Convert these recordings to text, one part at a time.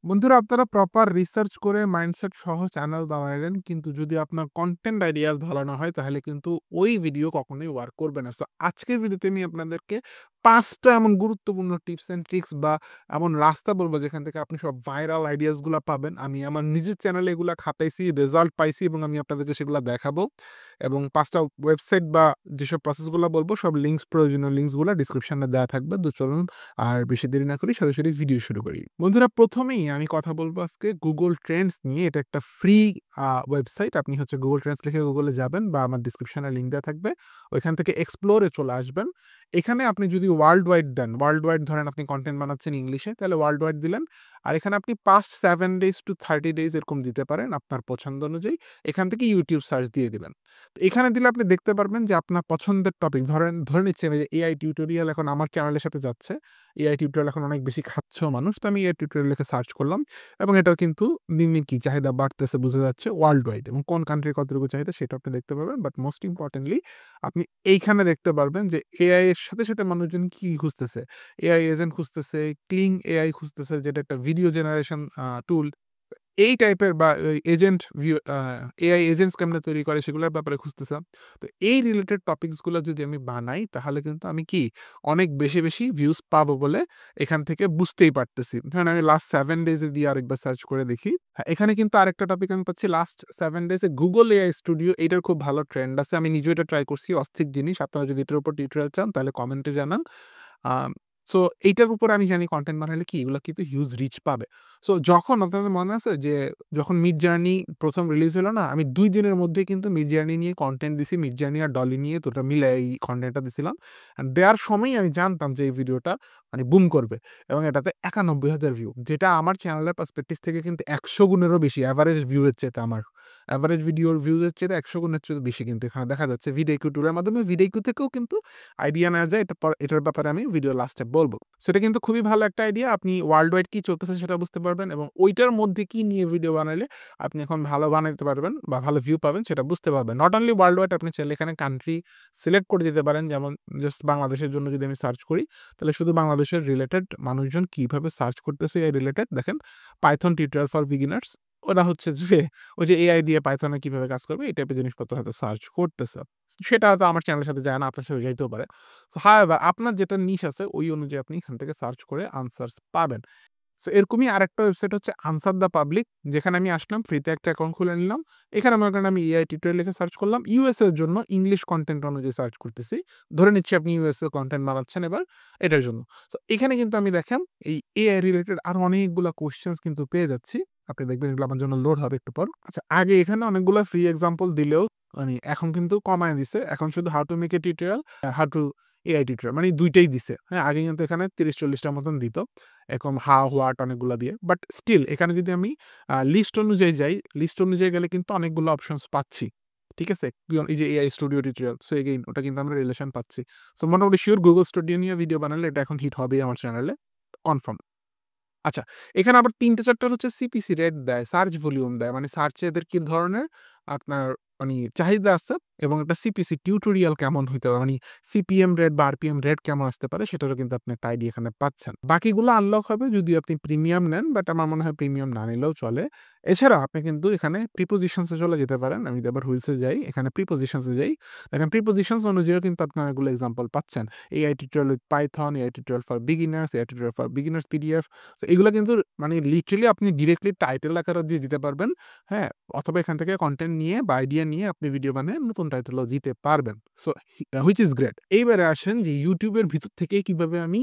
বন্ধুরা আপনারা proper research করে মাইন্ডসেট সহ চ্যানেল বানাইলেন কিন্তু যদি আপনার কন্টেন্ট আইডিয়াস ভালো না হয় তাহলে কিন্তু ওই ভিডিও কখনোই ওয়ার্ক করবে না। সো আজকের ভিডিওতে আমি আপনাদেরকে ৫টা এমন গুরুত্বপূর্ণ টিপস অ্যান্ড ট্রিক্স বা এমন রাস্তা বলবো যেখান থেকে আপনি সব ভাইরাল আইডিয়াস গুলা পাবেন। আমি আমার নিজের চ্যানেলে এগুলা খাটাইছি, রেজাল্ট পাইছি এবং আমি আপনাদেরকে সেগুলা দেখাবো। এবং ৫টা ওয়েবসাইট বা যেসব প্রসেসগুলা বলবো সব লিঙ্কস প্রয়োজনীয় লিঙ্কসগুলা ডিসক্রিপশনে দেয়া থাকবে। তো চলুন আর বেশি দেরি না করি সরাসরি ভিডিও শুরু করি। বন্ধুরা প্রথমেই আমি কথা বলবো আজকে Google Trends নিয়ে। এটা একটা ফ্রি ওয়েবসাইট। আপনি হচ্ছে Google Trends লিখে Google এ যাবেন বা আমার ডিসক্রিপশনে লিঙ্ক দেয়া থাকবে। ওইখান থেকে এক্সপ্লোর এ চলে আসবেন। এখানে আপনি যদি ওয়ার্লড ওয়াইড দেন, ওয়ার্লড ওয়াইড ধরেন আপনি কনটেন্ট বানাচ্ছেন ইংলিশে, তাহলে ওয়ার্লড ওয়াইড দিলেন। আর এখানে আপনি পাস্ট 7 ডেজ টু 30 ডেজ এরকম দিতে পারেন আপনার পছন্দ অনুযায়ী। এখান থেকে YouTube সার্চ দিয়ে দিবেন। তো এখানে দিলে আপনি দেখতে পারবেন যে আপনার পছন্দের টপিক ধরে নিচ্ছি আমি যে এআই টিউটোরিয়াল এখন আমার চ্যানেলের সাথে যাচ্ছে। এআই টিউটোরিয়াল এখন অনেক বেশি খাচ্ছেও মানুষ। তো আমি এআই টিউটোরিয়াল লিখে সার্চ করলাম এবং এটার কিন্তু দিন, দিন কি চাহিদা বাড়তেছে বোঝা যাচ্ছে ওয়ার্লড ওয়াইড এবং কোন কান্ট্রির কতটুকু চাহিদা সেটা আপনি দেখতে পারবেন। বাট মোস্ট ইম্পোর্টেন্টলি আপনি এইখানে দেখতে পারবেন যে এআই এর সাথে, সাথে মানুষজন কি খুঁজতেছে। এআই এজেন্ট খুঁজতেছে, ক্লিং এআই খুঁজতেছে যেটা একটা ভিডিও জেনারেশন টুল। এই টাইপের বা ওই এজেন্ট এআই এজেন্টস কেমনে তৈরি করে সেগুলোর ব্যাপারে খুঁজতেছে। তো এই রিলেটেড টপিকস গুলা যদি আমি বানাই তাহলে কিন্তু আমি কি অনেক বেশি, বেশি ভিউজ পাবো বলে এখান থেকে বুঝতেই পারতেছি। ধরেন আমি লাস্ট 7 ডেজ এ দিয়ে আরেকবার সার্চ করে দেখি। হ্যাঁ, এখানে কিন্তু আরেকটা টপিক আমি পাচ্ছি লাস্ট 7 ডেজ এ Google AI Studio এটার খুব ভালো ট্রেন্ড আছে। আমি নিজেও এটা ট্রাই করছি। অস্থির জিনিস। আপনারা যদি এটার উপর টিউটোরিয়াল চান তাহলে কমেন্টে জানান। আম সো এইটার উপরে আমি জানি কনটেন্ট বানাইলে কি এগুলা কিন্তু হিউজ রিচ পাবে। সো যখন আপনাদের মনে আছে যে যখন মিড জার্নি ১ম রিলিজ হলো না? আমি ২ দিনের মধ্যেই কিন্তু মিড জার্নি নিয়ে কনটেন্ট দিছি। মিড জার্নি আর ডলি নিয়ে দুটা মিলায়ে এই কনটেন্টটা দিছিলাম। অ্যান্ড দেয়ার সময়ই আমি জানতাম যে এই ভিডিওটা মানে বুম করবে এবং এটাতে ৯১,০০০ ভিউ যেটা আমার চ্যানেলের পার্সপেক্টিভ থেকে কিন্তু ১০০ গুণেরও বেশি এভারেজ ভিউ এর চাইতে আমার। এভারেজ ভিডিওর ভিউজ এর চাইতে ১০০ গুণের চেয়ে বেশি কিন্তু এখানে দেখা যাচ্ছে। ভিডিও টুলের মাধ্যমে ভিডিও থেকেও কিন্তু আইডিয়া নেওয়া যায়। এটার ব্যাপারে আমি ভিডিও লাস্টে বলব। সো এটা কিন্তু খুবই ভালো একটা আইডিয়া। আপনি ওয়ার্লড ওয়াইড কি চলতেছে সেটা বুঝতে পারবেন এবং ওইটার মধ্যে কি নিয়ে ভিডিও বানাইলে আপনি এখন ভালো বানাইতে পারবেন বা ভালো ভিউ পাবেন সেটা বুঝতে পারবেন। নট অনলি ওয়ার্লড ওয়াইড আপনি চাইলে এখানে কান্ট্রি সিলেক্ট করে দিতে পারেন। যেমন জাস্ট বাংলাদেশের জন্য যদি আমি সার্চ করি তাহলে শুধু বাংলাদেশের রিলেটেড মানুষজন কিভাবে সার্চ করতেছে এই রিলেটেড দেখেন পাইথন টিউটোরিয়াল ফর বিগিনার্স ওরা হচ্ছে যে ওই যে এআই দিয়ে পাইথনে কিভাবে কাজ করবে এই টাইপের জিনিসপত্র হয়তো সার্চ করতেছে। সেটা হয়তো আমার চ্যানেলের সাথে যায় না, আপনার সাথে যাইতেও পারে। সো হাওয়েভার আপনার যেটা নিশ আছে ওই অনুযায়ী আপনি এখান থেকে সার্চ করে আনসারস পাবেন। সো এরকমই আরেকটা ওয়েবসাইট হচ্ছে আনসার দ্য পাবলিক যেখানে আমি আসলাম ফ্রিতে একটা অ্যাকাউন্ট খুলে নিলাম। এখানে মনে করেন আমি এআই টিউটোরিয়াল লিখে সার্চ করলাম। ইউএস এর জন্য ইংলিশ কনটেন্ট অনুযায়ী সার্চ করতেছি। ধরে নিচ্ছি আপনি ইউএস এর কনটেন্ট বানাচ্ছেন এবার এটার জন্য। সো এখানে কিন্তু আমি দেখেন এই এআই রিলেটেড আরো অনেকগুলা কোয়েশ্চেনস কিন্তু পেয়ে যাচ্ছি। আপনি দেখবেন এগুলো আমার জন্য লোড হবে একটু পর। আচ্ছা আগে এখানে অনেকগুলা ফ্রি এক্সাম্পল দিলেও মানে এখন কিন্তু কমায় দিছে। এখন শুধু how to make a tutorial, how to AI tutorial মানে ২ টাই দিছে। হ্যাঁ, আগে কিন্তু এখানে ৩০-৪০ টার মতন দিত। এরকম হাউ, হোয়াট অনেকগুলা দিয়ে। বাট স্টিল এখানে যদি আমি লিস্ট অনুযায়ী যাই, লিস্ট অনুযায়ী গেলে কিন্তু অনেকগুলো অপশনস পাচ্ছি। ঠিক আছে? এই যে AI studio tutorial. So again ওটা কিন্তু আমরা রিলেশন পাচ্ছি। সো মোটামুটি সিউর Google স্টুডিও নিয়ে ভিডিও বানালে এটা এখন হিট হবেই আমার চ্যানেলে। কনফার্ম। আচ্ছা, এখানে আবার ৩ টে ৪ টার হচ্ছে সিপিসি রেট দেয়, সার্চ ভলিউম দেয়। মানে সার্চে এদের কি ধরনের আপনার মানি চাহিদা আছে এবং একটা সিপিসি টিউটোরিয়াল কেমন হইতে পারে, মানি সিপিএম রেট বা আরপিএম রেট কেমন আসতে পারে সেটারও কিন্তু আপনি একটা আইডিয়া এখানে পাচ্ছেন। বাকিগুলো আনলক হবে যদি আপনি প্রিমিয়াম নেন, বাট আমার মনে হয় প্রিমিয়াম না নিলেও চলে। এছাড়া আপনি কিন্তু এখানে প্রিপোজিশনস এ চলে যেতে পারেন। আমি যদি আবার হুইলস এ যাই, এখানে প্রিপোজিশনস এ যাই। দেখেন প্রিপোজিশনস অনুযায়ীও কিন্তু আপনারা এগুলো এক্সাম্পল পাচ্ছেন। AI tutorial with Python, AI tutorial for beginners, AI tutorial for beginners PDF. So এগুলা কিন্তু মানে লিটারেলি আপনি ডিরেক্টলি টাইটেল আকারেও দিয়ে দিতে পারবেন। হ্যাঁ? অথবা এখান থেকে কনটেন্ট নিয়ে বা আইডিয়া নিয়ে আপনি ভিডিও বানিয়ে নতুন টাইটেলও দিতে পারবেন। So which is great. এইবারে আসেন যে YouTube এর ভিতর থেকে কিভাবে আমি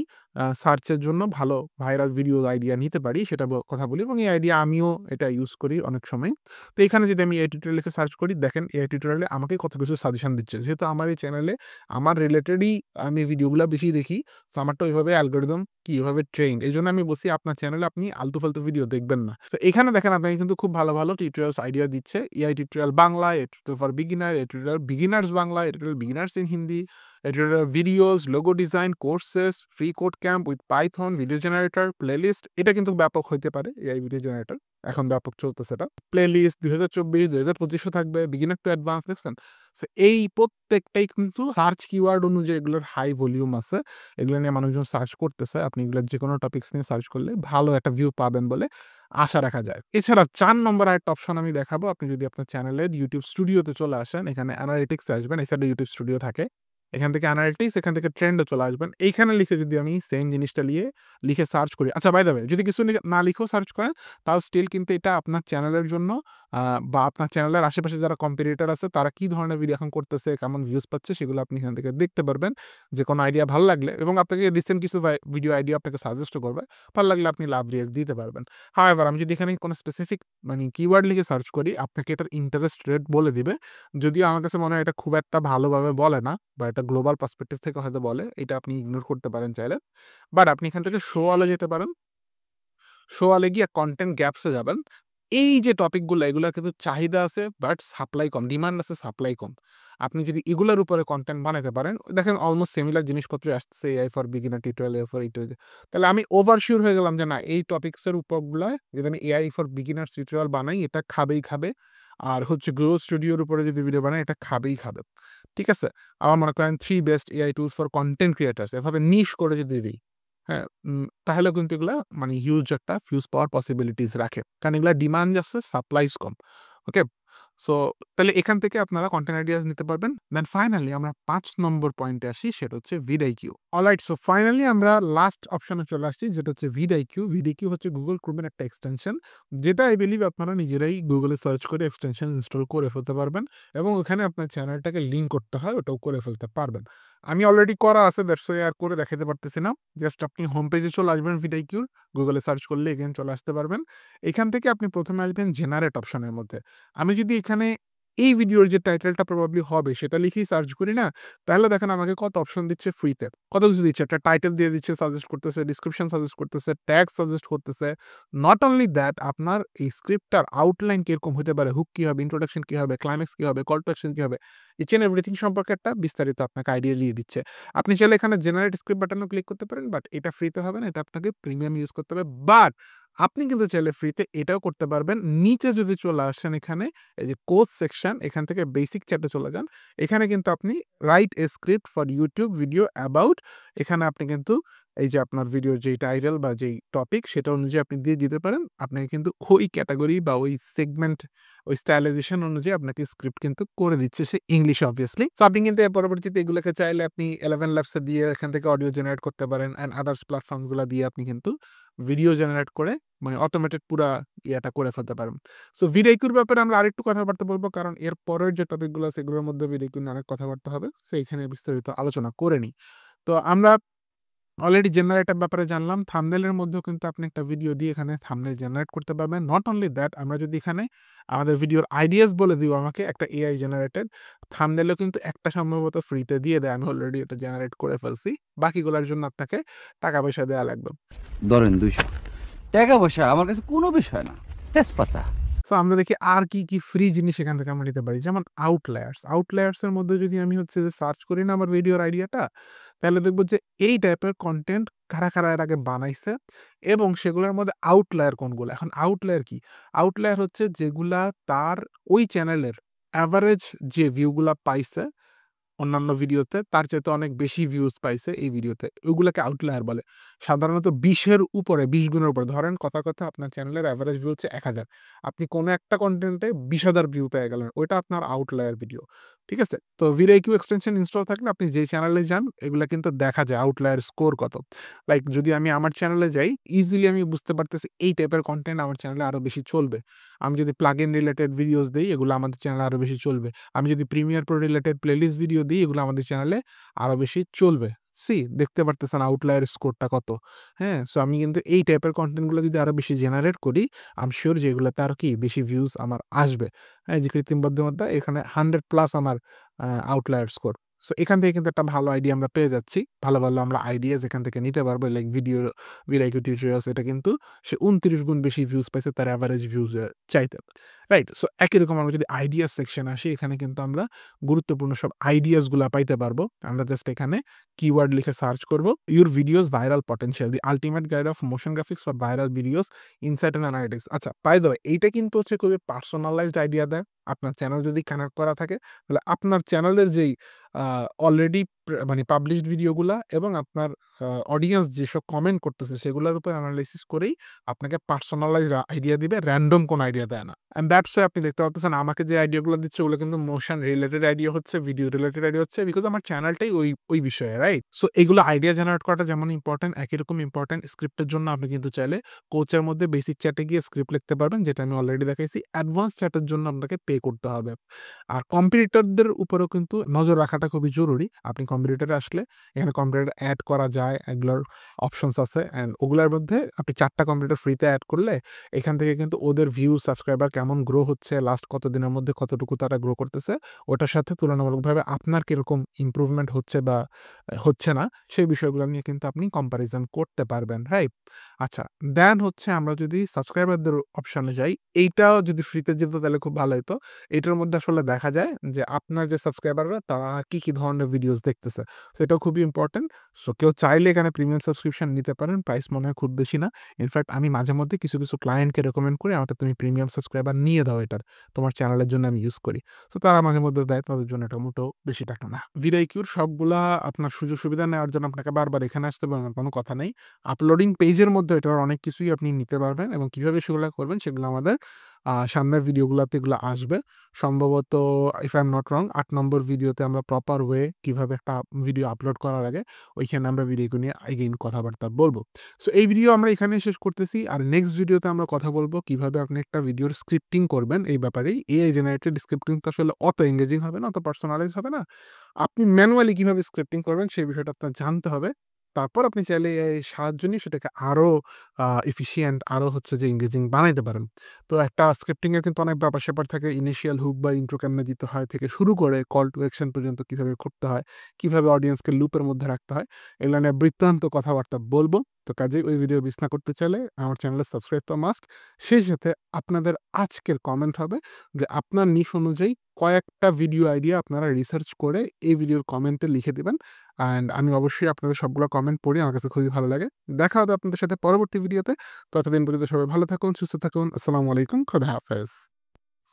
সার্চের জন্য ভালো ভাইরাল ভিডিও আইডিয়া নিতে পারি সেটা কথা বলি এবং এই আইডিয়া আমিও এটা ইউজ করি অনেক সময়। তো এখানে যদি আমি এআই টিউটোরিয়াল লিখে সার্চ করি দেখেন এআই টিউটোরিয়ালে আমাকে কত কিছু সাজেশন দিচ্ছে। যেহেতু আমার এই চ্যানেলে আমার রিলেটেডই আমি ভিডিওগুলা বেশি দেখি। সো আমারটা ওইভাবে অ্যালগরিদম কিভাবে ট্রেন্ড। এজন্য আমি বলছি আপনার চ্যানেলে আপনি আলতু-ফালতু ভিডিও দেখবেন না। সো এখানে দেখেন আপনাকে কিন্তু খুব ভালো, ভালো টিউটোরিয়ালস আইডিয়া দিচ্ছে। AI tutorial Bangla, AI tutorial for beginner, AI tutorial beginners Bangla, AI tutorial beginners in Hindi, editor videos, logo design, courses, free code camp with Python, video generator, playlist. এটা কিন্তু ব্যাপক হইতে পারে এআই ভিডিও জেনারেটর। এখন ব্যাপক চলতেছে এটা। প্লেলিস্ট ২০২৪, ২০২৫ ও থাকবে, বিগিনার টু অ্যাডভান্স, দেখছেন? সো এই প্রত্যেকটাই কিন্তু সার্চ কিওয়ার্ড অনুযায়ী এগুলোর হাই ভলিউম আছে। এগুলো নিয়ে মানুষজন সার্চ করতেছে। আপনি এগুলোর যেকোনো টপিকস নিয়ে সার্চ করলে ভালো একটা ভিউ পাবেন বলে আশা রাখা যায়। এছাড়া ৪ নম্বর আরেকটা অপশন আমি দেখাবো। আপনি যদি আপনার চ্যানেলের YouTube স্টুডিওতে চলে আসেন, এখানে অ্যানালিটিক্স এ আসবেন। এই সাইডে YouTube স্টুডিও থাকে। এখান থেকে অ্যানালিটিক্স, এখান থেকে ট্রেন্ড এ চলে আসবেন। এইখানে লিখে যদি আমি সেম জিনিসটা লিখে সার্চ করি। আচ্ছা, বাই দ্য ওয়ে, যদি কিছু না লিখেও সার্চ করেন, তাও স্টিল কিন্তু এটা আপনার চ্যানেলের জন্য বা আপনার চ্যানেলের আশেপাশে যারা কম্পিটিটর আছে তারা কি ধরনের ভিডিও এখন করতেছে, কেমন ভিউজ পাচ্ছে, সেগুলো আপনি এখান থেকে দেখতে পারবেন। যে কোনো আইডিয়া ভালো লাগলে, এবং আপনাকে রিসেন্ট কিছু ভিডিও আইডিয়া আপনাকে সাজেস্টও করবে। ভালো লাগলে আপনি লাভ রিঅ্যাক্ট দিতে পারবেন। হাউএভার, আমি যদি এখানে কোনো স্পেসিফিক মানে কিওয়ার্ড লিখে সার্চ করি, আপনাকে এটার ইন্টারেস্ট রেট বলে দিবে। যদিও আমার কাছে মনে হয় এটা খুব একটা ভালোভাবে বলে না, বা এটা গ্লোবাল পার্সপেক্টিভ থেকে হয়তো বলে। এটা আপনি ইগনোর করতে পারেন চাইলে। বাট আপনি এখান থেকে শো অলে যেতে পারেন। শো অলে গিয়ে কনটেন্ট গ্যাপস এ যাবেন। এই যে টপিকগুলো, এগুলার কিন্তু চাহিদা আছে বাট সাপ্লাই কম। ডিমান্ড আছে, সাপ্লাই কম। আপনি যদি এগুলার উপরে কনটেন্ট বানাইতে পারেন, দেখেন অলমোস্ট সিমিলার জিনিসপত্রই আসতেছে, AI for beginner tutorial, AI for ইটো। তাহলে আমি ওভার সিউর হয়ে গেলাম যে না, এই টপিকস এর উপরগুলায় যদি আমি এআই ফর বিগিনার্স টিউটোরিয়াল বানাই, এটা খাবেই খাবে। আর হচ্ছে গ্রো স্টুডিওর উপরে যদি ভিডিও বানাই, এটা খাবেই খাবে। ঠিক আছে? আবার মনে করেন 3 best AI tools for content creators, এভাবে নিশ করে যদি দিই, হ্যাঁ, তাহলেও কিন্তু এগুলা মানে হিউজ একটা ভিউজ পাওয়ার পসিবিলিটিস রাখে। কারণ এগুলা ডিমান্ড আছে, সাপ্লাইস কম। ওকে? সো তাহলে এখান থেকে আপনারা কনটেন্ট আইডিয়াস নিতে পারবেন। দেন ফাইনালি আমরা ৫ নম্বর পয়েন্টে আসি, সেটা হচ্ছে vidIQ। অলরাইট, সো ফাইনালি আমরা লাস্ট অপশনে চলে আসছি, যেটা হচ্ছে vidIQ। vidIQ হচ্ছে Google Chrome এর একটা এক্সটেনশন, যেটা আই বিলিভ আপনারা নিজেরাই গুগলে সার্চ করে এক্সটেনশন ইনস্টল করে ফেলতে পারবেন, এবং ওখানে আপনার চ্যানেলটাকে লিঙ্ক করতে হয়, ওটাও করে ফেলতে পারবেন। আমি অলরেডি করা আছে, দ্যাটস ওয়াই আর করে দেখাতে পারতেছি না। জাস্ট আপনি হোম পেজে চলে আসবেন vidIQর, গুগলে সার্চ করলে এগেইন চলে আসতে পারবেন। এখান থেকে আপনি প্রথমে আসবেন জেনারেট অপশনের মধ্যে। আমি যদি এখানে এই ভিডিওর যে টাইটেলটা প্রবাবলি হবে সেটা লিখেই সার্চ করি না, তাহলে দেখেন আমাকে কত অপশন দিচ্ছে ফ্রিতে। কত কিছু দিচ্ছে, একটা টাইটেল দিয়ে দিচ্ছে, সাজেস্ট করতেছে, ডিসক্রিপশন সাজেস্ট করতেছে, ট্যাগ সাজেস্ট করতেছে। নট অনলি দ্যাট, আপনার এই স্ক্রিপ্টটার আউটলাইন কিরকম হতে পারে, হুক কি হবে, ইন্ট্রোডাকশন কি হবে, ক্লাইম্যাক্স কি হবে, কল টু অ্যাকশন কি হবে, ইচ এন্ড এভরিথিং সম্পর্কে একটা বিস্তারিত আপনাকে আইডিয়া দিয়ে দিচ্ছে। আপনি চাইলে এখানে জেনারেট স্ক্রিপ্ট বাটনও ক্লিক করতে পারেন, বাট এটা ফ্রিতে হবে না, এটা আপনাকে প্রিমিয়াম ইউজ করতে হবে। বাট আপনি কিন্তু চাইলে ফ্রিতে এটাও করতে পারবেন। নিচে যদি চলে আসেন, এখানে এই যে কোর্স সেকশন, এখান থেকে বেসিক চ্যাটে চলে যান। এখানে কিন্তু আপনি write a script for YouTube video about, এখানে আপনি কিন্তু এই যে আপনার ভিডিওর যেই টাইটেল বা যেই টপিক, সেটা অনুযায়ী আপনি দিয়ে দিতে পারেন। আপনাকে কিন্তু ওই ক্যাটাগরি বা ওই সেগমেন্ট, ওই স্টাইলাইজেশন অনুযায়ী আপনাকে স্ক্রিপ্ট কিন্তু করে দিচ্ছে সে, ইংলিশে অবভিয়াসলি। সো আপনি কিন্তু এর পরবর্তীতে এগুলোকে চাইলে আপনি 11 ল্যাবস এ দিয়ে এখান থেকে অডিও জেনারেট করতে পারেন, অ্যান্ড আদার্স প্ল্যাটফর্মগুলো দিয়ে আপনি কিন্তু ভিডিও জেনারেট করে মানে অটোমেটেড পুরা ইয়াটা করে ফেলতে পারেন। সো vidIQর ব্যাপারে আমরা আরেকটু কথাবার্তা বলবো, কারণ এর পরের যে টপিকগুলো আছে এগুলোর মধ্যে vidIQ নিয়ে অনেক কথাবার্তা হবে। সো এখানে বিস্তারিত আলোচনা করে নিই। তো আমরা অলরেডি জেনারেটর ব্যাপারে জানলাম। থাম্বনেইলের মধ্যেও কিন্তু আপনি একটা ভিডিও দিয়ে এখানে থাম্বনেইল জেনারেট করতে পারবেন। নট অনলি দ্যাট, আমরা যদি এখানে আমাদের ভিডিওর আইডিয়াস বলে দিও আমাকে একটা এআই জেনারেটেড থাম্বনেইলও কিন্তু একটা সম্ভবত ফ্রিতে দিয়ে দেয়। আমি অলরেডি এটা জেনারেট করে ফেলছি। বাকিগুলোর জন্য আপনাকে টাকা পয়সা দেয়া লাগবে। ধরেন ২০০ টাকা পয়সা আমার কাছে কোনো বিষয় না, তেজপাতা। সো আমরা দেখি আর কি ফ্রি জিনিস এখান থেকে আমরা নিতে পারি। যেমন আউটলায়ার্স। আউটলায়ার্স এর মধ্যে যদি আমি হচ্ছে যে সার্চ করি না আমার ভিডিওর আইডিয়াটা, তাহলে দেখব যে এই টাইপের কনটেন্ট কারা এর আগে বানাইছে, এবং সেগুলোর মধ্যে আউটলায়ার কোনগুলো। এখন আউটলায়ার কি? আউটলায়ার হচ্ছে যেগুলা তার ওই চ্যানেলের এভারেজ যে ভিউগুলা পাইছে অন্যান্য ভিডিওতে, তার চাইতে অনেক বেশি ভিউজ পাইছে এই ভিডিওতে। ওগুলাকে আউটলায়ার বলে। সাধারণত ২০ এর উপরে, ২০ গুণের উপরে। ধরেন কথা আপনার চ্যানেলের এভারেজ ভিউ হচ্ছে ১,০০০। আপনি কোনো একটা কনটেন্টে ২০,০০০ ভিউ পেয়ে গেলেন। ওইটা আপনার আউটলায়ার ভিডিও। ঠিক আছে? তো vidIQ এক্সটেনশন ইনস্টল থাকলে আপনি যেই চ্যানেলে যান, এগুলা কিন্তু দেখা যায় আউটলায়ার স্কোর কত। লাইক যদি আমি আমার চ্যানেলে যাই, ইজিলি আমি বুঝতে পারতেছি এই টাইপের কনটেন্ট আমার চ্যানেলে আরো বেশি চলবে। আমি যদি প্লাগইন রিলেটেড ভিডিওস দেই, এগুলো আমাদের চ্যানেলে আরো বেশি চলবে। আমি যদি Premiere Pro related playlist video দিই, এগুলো আমাদের চ্যানেলে আরো বেশি চলবে। দেখতে পারতেছেন আউটলায়ার স্কোরটা কত। হ্যাঁ? সো আমি কিন্তু এই টাইপের কনটেন্ট গুলো যদি আরো বেশি জেনারেট করি, আই এম সিউর যে এগুলাতে আরো কি বেশি ভিউজ আমার আসবে। হ্যাঁ? যে কৃত্রিম বুদ্ধিমত্তা এখানে 100 প্লাস আমার আউটলায়ার স্কোর। সো এখান থেকে কিন্তু একটা ভালো আইডিয়া আমরা পেয়ে যাচ্ছি। ভালো, ভালো আমরা আইডিয়াস এখান থেকে নিতে পারবো। লাইক ভিডিও টিউটোরিয়ালস এটা কিন্তু সে ২৯ গুণ বেশি ভিউজ পাইছে তার এভারেজ ভিউজ চাইতে। রাইট? সো একই রকম আমরা যদি আইডিয়াস সেকশন আসি এখানে কিন্তু আমরা গুরুত্বপূর্ণ সব আইডিয়াস গুলা পাইতে পারবো। আমরা জাস্ট এখানে কিওয়ার্ড লিখে সার্চ করব। Your videos viral potential, the ultimate guide of motion graphics for viral videos, insight and analytics. আচ্ছা, বাই দ্য ওয়ে এইটা কিন্তু হচ্ছে খুবই পার্সোনালাইজড আইডিয়া দেয়। আপনার চ্যানেল যদি কানেক্ট করা থাকে তাহলে আপনার চ্যানেলের যেই আ অলরেডি মানে পাবলিশড ভিডিওগুলা এবং আপনার অডিয়েন্স যেসব কমেন্ট করতেছে সেগুলোর উপর এনালাইসিস করেই আপনাকে পার্সোনালাইজড আইডিয়া দিবে, র‍্যান্ডম কোনো আইডিয়া দেয় না। অ্যান্ড দ্যাটস ওয়াই আপনি দেখতে পাচ্ছেন আমাকে যে আইডিয়াগুলো দিচ্ছে ওগুলো কিন্তু মোশন রিলেটেড আইডিয়া হচ্ছে, ভিডিও রিলেটেড আইডিয়া হচ্ছে বিকজ আমার চ্যানেলটাই ওই বিষয়ে, রাইট? সো এগুলো আইডিয়া জেনারেট করাটা যেমন ইম্পর্টেন্ট একই রকম ইম্পর্টেন্ট স্ক্রিপ্টের জন্য আপনি কিন্তু চাইলে কোচের মধ্যে বেসিক চ্যাটে গিয়ে স্ক্রিপ্ট লিখতে পারবেন, যেটা আমি অলরেডি দেখাইছি। অ্যাডভান্স চ্যাটের জন্য আপনাকে পে করতে হবে। আর কম্পিটিটরদের উপরেও কিন্তু নজর রাখাটা খুবই জরুরি। আপনি কম্পিটিটরে আসলে এখানে কম্পিটিটর এড করা যায়, এগুলোর অপশনস আছে অ্যান্ড ওগুলার মধ্যে আপনি ৪ টা কম্পিটিটর ফ্রিতে এড করলে এখান থেকে কিন্তু ওদের ভিউ, সাবস্ক্রাইবার কেমন গ্রো হচ্ছে, লাস্ট কত দিনের মধ্যে কতটুকু তারা গ্রো করতেছে, ওটার সাথে তুলনামূলকভাবে আপনার কিরকম ইমপ্রুভমেন্ট হচ্ছে বা হচ্ছে না, সেই বিষয়গুলো নিয়ে কিন্তু আপনি কম্প্যারিজন করতে পারবেন, রাইট? আচ্ছা, দেন হচ্ছে আমরা যদি সাবস্ক্রাইবারদের অপশনে যাই, এইটাও যদি ফ্রিতে যেত তাহলে খুব ভালো হইতো। এটার মধ্যে আসলে দেখা যায় যে আপনার যে সাবস্ক্রাইবাররা তারা কি ধরনের ভিডিওস দেখতেছে। সো এটাও খুবই ইম্পর্টেন্ট। সো কেউ চাইলে এখানে প্রিমিয়াম সাবস্ক্রিপশন নিতে পারেন। প্রাইস মনে হয় খুব বেশি না। ইনফ্যাক্ট আমি মাঝে মধ্যে কিছু ক্লায়েন্টকে রেকমেন্ড করি, আমাকে তুমি প্রিমিয়াম সাবস্ক্রাইবার নিয়ে দাও এটার। তোমার চ্যানেলের জন্য আমি ইউজ করি। সো তারা মাঝে মধ্যে দেয়, তাদের জন্য এটা মোটেও বেশি টাকা না। ভিডিওকিউর সবগুলা আপনার সুযোগ সুবিধা নেওয়ার জন্য আপনাকে বারবার এখানে আসতে হবে এমন কোনো কথা নেই। আপলোডিং পেজের মধ্যে এটার অনেক কিছুই আপনি নিতে পারবেন এবং কিভাবে সেগুলা করবেন সেগুলো আমাদের সামনের ভিডিওগুলাতে এগুলো আসবে। সম্ভবত if I am not wrong ৮ নম্বর ভিডিওতে আমরা প্রপার ওয়ে কিভাবে একটা ভিডিও আপলোড করার আগে ওইখানে আমরা ভিডিওকে নিয়ে এগেইন কথাবার্তা বলব। সো এই ভিডিও আমরা এখানেই শেষ করতেছি। আর নেক্সট ভিডিওতে আমরা কথা বলব কিভাবে আপনি একটা ভিডিওর স্ক্রিপ্টিং করবেন এই ব্যাপারেই। এআই জেনারেটেড স্ক্রিপ্টিং তো আসলে অত এনগেজিং হবে না, অত পার্সোনালাইজ হবে না। আপনি ম্যানুয়ালি কিভাবে স্ক্রিপ্টিং করবেন সেই বিষয়টা আপনার জানতে হবে। তারপর আপনি চাইলে এআই এর সাহায্য নিয়ে সেটাকে আরো এফিশিয়েন্ট আরো হচ্ছে যে এনগেজিং বানাইতে পারেন। তো একটা স্ক্রিপ্টিং এর কিন্তু অনেক ব্যাপার-স্যাপার থাকে। ইনিশিয়াল হুক বা ইন্ট্রো কেমনে দিতে হয় থেকে শুরু করে কল টু অ্যাকশন পর্যন্ত কিভাবে করতে হয়, কিভাবে অডিয়েন্সকে লুপের মধ্যে রাখতে হয়, এগুলা নিয়ে বৃত্তান্ত কথাবার্তা বলব। তো কাজেই ওই ভিডিও মিস না করতে চাইলে আমার চ্যানেলে সাবস্ক্রাইব তো মাস্ট। সেই সাথে আপনাদের আজকের কমেন্ট হবে যে আপনার নিশ অনুযায়ী কয়েকটা ভিডিও আইডিয়া আপনারা রিসার্চ করে এই ভিডিওর কমেন্টে লিখে দিবেন। অ্যান্ড আমি অবশ্যই আপনাদের সবগুলো কমেন্ট পড়ি। আমার কাছে খুবই ভালো লাগে। দেখা হবে আপনাদের সাথে পরবর্তী ভিডিওতে। ততদিন পর্যন্ত সবাই ভালো থাকুন, সুস্থ থাকুন। আসসালামু আলাইকুম। খোদা হাফেজ।